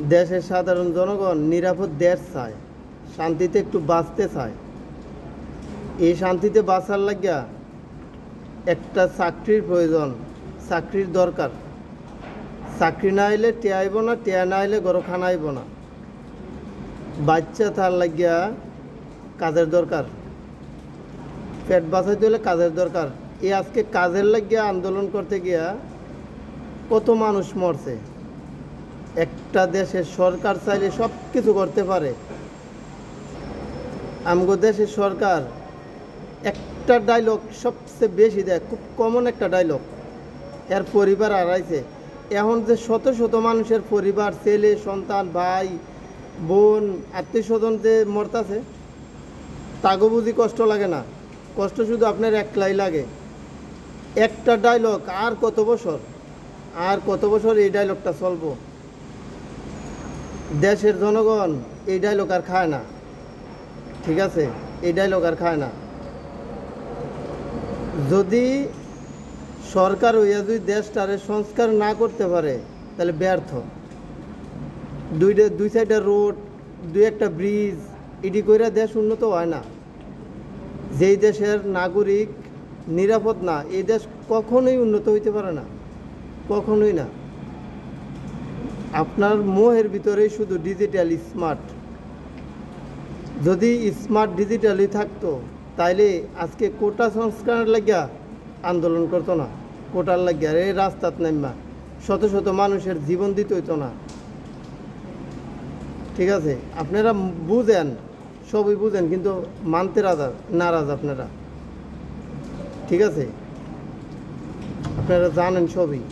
দেশের সাধারণ জনগণ নিরাপদ দেশ চায়, শান্তিতে একটু বাঁচতে চায়। এই শান্তিতে বাঁচার লাগিয়া একটা চাকরির প্রয়োজন, চাকরির দরকার। চাকরি না হইলে টেয়া আইব না, টেয়া না হইলে গরো খানা আইব না। বাচ্চা তার লাগিয়া কাজের দরকার, পেট বাঁচাইতে হলে কাজের দরকার। এই আজকে কাজের লাগিয়া আন্দোলন করতে গিয়া কত মানুষ মরছে। একটা দেশের সরকার চাইলে সব কিছু করতে পারে। আমগো দেশের সরকার একটা ডায়লগ সবচেয়ে বেশি দেয়, খুব কমন একটা ডায়লগ, এর পরিবার হারাইছে। এখন যে শত শত মানুষের পরিবার, ছেলে সন্তান, ভাই বোন, আত্মীয় স্বজন যে মরতাছে, তাগো বুঝি কষ্ট লাগে না? কষ্ট শুধু আপনার একলাই লাগে। একটা ডায়লগ আর কত বছর, আর কত বছর এই ডায়লগটা চলবো? দেশের জনগণ এই ডায়লগ আর খায় না, ঠিক আছে? এই ডায়লগ আর খায় না। যদি সরকার হইয়া যদি দেশটারে সংস্কার না করতে পারে তাহলে ব্যর্থ। দুই সাইডে রোড, দুই একটা ব্রিজ, এটি করে দেশ উন্নত হয় না। যেই দেশের নাগরিক নিরাপদ না, এই দেশ কখনোই উন্নত হইতে পারে না, কখনোই না। আপনার মোহের ভিতরেই শুধু ডিজিটাল স্মার্ট। যদি স্মার্ট ডিজিটালি থাকতো তাইলে আজকে কোটা সংস্কারের লাগিয়া আন্দোলন করতো না, কোটার লাগিয়া এই রাস্তাত নামা শত শত মানুষের জীবন দিতে হইতো না, ঠিক আছে? আপনারা বুঝেন, সবই বুঝেন, কিন্তু মানতে নারাজ আপনারা, ঠিক আছে? আপনারা জানেন সবই।